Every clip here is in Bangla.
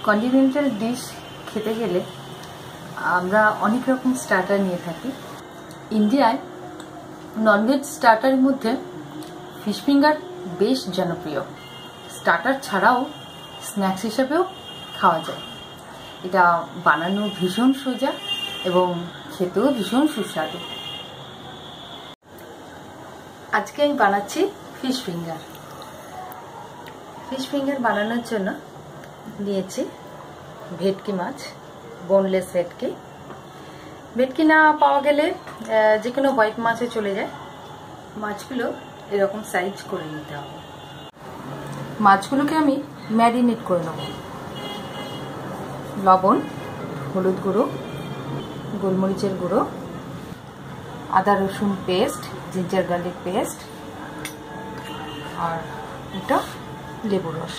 কন্টিনেন্টাল ডিশ খেতে গেলে আমরা অনেক রকম স্টার্টার নিয়ে থাকি। ইন্ডিয়ায় ননভেজ স্টার্টারের মধ্যে ফিশ ফিঙ্গার বেশ জনপ্রিয়। স্টার্টার ছাড়াও স্ন্যাক্স হিসেবেও খাওয়া যায়। এটা বানানো ভীষণ সোজা এবং খেতেও ভীষণ সুস্বাদু। আজকে আমি বানাচ্ছি ফিশ ফিঙ্গার। ফিশ ফিঙ্গার বানানোর জন্য নিয়েছি ভেটকি মাছ, বোনলেস ভেটকি। ভেটকি না পাওয়া গেলে যে কোনো হোয়াইট মাছে চলে যায়। মাছগুলো এরকম সাইজ করে নিতে হবে। মাছগুলোকে আমি ম্যারিনেট করে নেব। লবণ, হলুদ গুঁড়ো, গোলমরিচের গুঁড়ো, আদা রসুন পেস্ট, জিঞ্জার গার্লিক পেস্ট, আর এটা লেবু রস।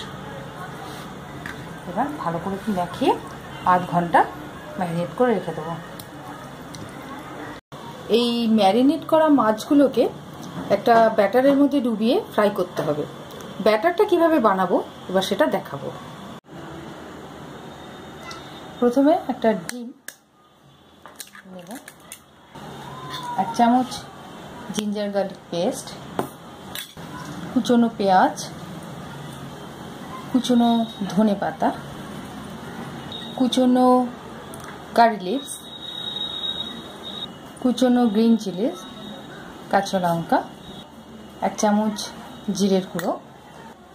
এবার ভালো করে মাখিয়ে আধ ঘন্টা ম্যারিনেট করে রেখে দেবো। এই ম্যারিনেট করা মাছগুলোকে একটা ব্যাটারের মধ্যে ডুবিয়ে ফ্রাই করতে হবে। ব্যাটারটা কিভাবে বানাবো এবার সেটা দেখাবো। প্রথমে একটা ডিম নেব, 1 চামচ জিঞ্জার গার্লিক পেস্ট, কুচনো পেঁয়াজ, কুচনো ধনে পাতা, কুচনো কারি লিভস, কুচনো গ্রিন চিলিস, কাঁচা লঙ্কা, 1 চামচ জিরের গুঁড়ো,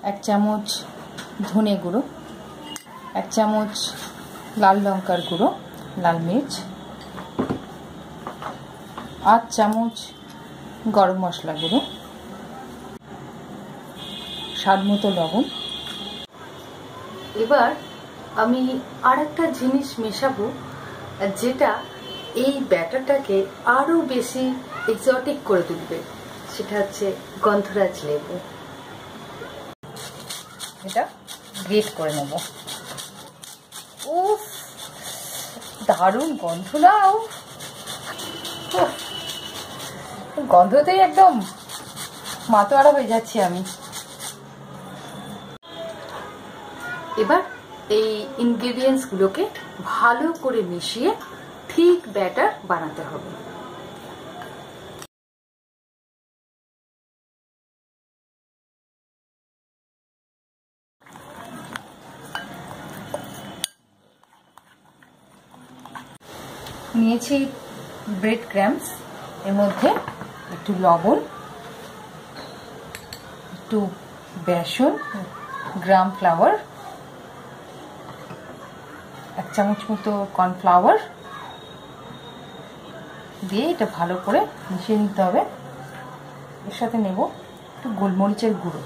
1 চামচ ধনে গুঁড়ো, 1 চামচ লাল লঙ্কার গুঁড়ো, লাল মির্চ, 8 চামচ গরম মশলা গুঁড়ো, স্বাদ মতো লবণ। এবার আমি আর একটা জিনিস মেশাবো যেটা এই ব্যাটারটাকে আরো বেশি এক্সোটিক করে তুলবে, সেটা হচ্ছে গন্ধরাজ লেবু। এটা গ্রেট করে নেব। উফ, দারুণ গন্ধ না! গন্ধতেই একদম মাতোয়ারা হয়ে যাচ্ছি আমি। এবার এই ইনগ্রেডিয়েন্টস গুলোকে ভালো করে মিশিয়ে ঠিক ব্যাটার বানাতে হবে। নিয়েছি ব্রেড ক্রাম্বস, এর মধ্যে একটু লবণ, একটু বেসন, গ্রাম ফ্লাওয়ার, 1 চামচ মতো কর্নফ্লাওয়ার দিয়ে এটা ভালো করে মিশিয়ে নিতে হবে। এর সাথে নেব একটু গোলমরিচের গুঁড়ো,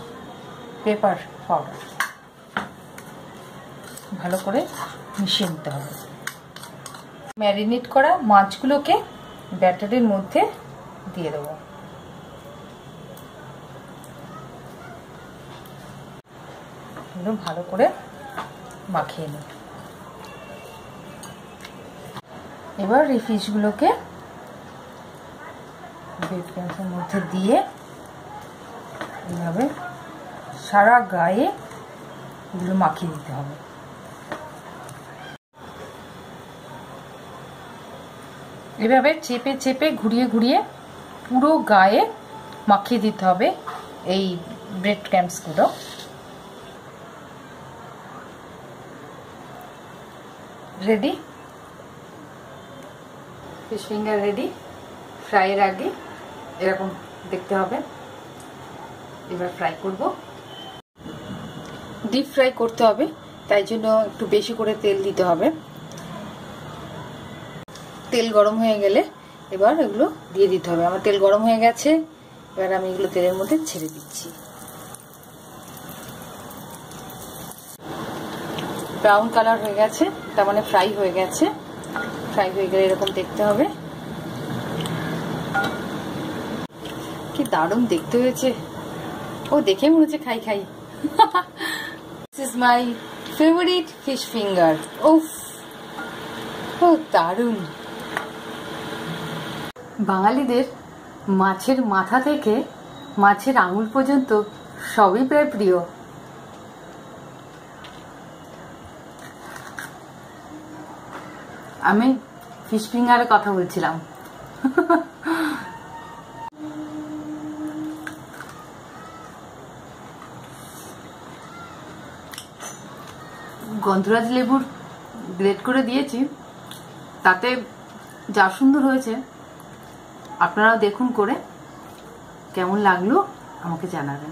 পেপার পাউডার। ভালো করে মিশিয়ে নিতে হবে। ম্যারিনেট করা মাছগুলোকে ব্যাটারের মধ্যে দিয়ে দেবো। ভালো করে মাখিয়ে নিই। এবার এই ফিশগুলোকে ব্রেড ক্রাম্বসের মধ্যে দিয়ে এইভাবে সারা গায়ে এগুলো মাখিয়ে দিতে হবে। এভাবে চেপে চেপে ঘুরিয়ে ঘুরিয়ে পুরো গায়ে মাখিয়ে দিতে হবে এই ব্রেড ক্রাম্বসগুলো। Ready, fish finger ready. ফ্রাইয়ের আগে এরকম দেখতে হবে। এবার ফ্রাই করব। ডিপ ফ্রাই করতে হবে, তাই জন্য একটু বেশি করে তেল দিতে হবে। তেল গরম হয়ে গেলে এবার এগুলো দিয়ে দিতে হবে। আমার তেল গরম হয়ে গেছে, এবার আমি এগুলো তেলের মধ্যে ছেড়ে দিচ্ছি। ব্রাউন কালার হয়ে গেছে, তার মানে ফ্রাই হয়ে গেছে। ফ্রাই হয়ে গেলে এরকম দেখতে হবে। কি দারুণ দেখতে হয়েছে! ও দেখে মনে হচ্ছে খাই খাই। This is my favourite fish finger. উফ, ও দারুণ! বাঙালিদের মাছের মাথা থেকে মাছের আঙুল পর্যন্ত সবই প্রায় প্রিয়। আমি ফিশ ফিঙ্গারের কথা বলছিলাম। গন্ধরাজ লেবুর গ্রেট করে দিয়েছি, তাতে যা সুন্দর হয়েছে। আপনারাও দেখুন করে, কেমন লাগলো আমাকে জানাবেন।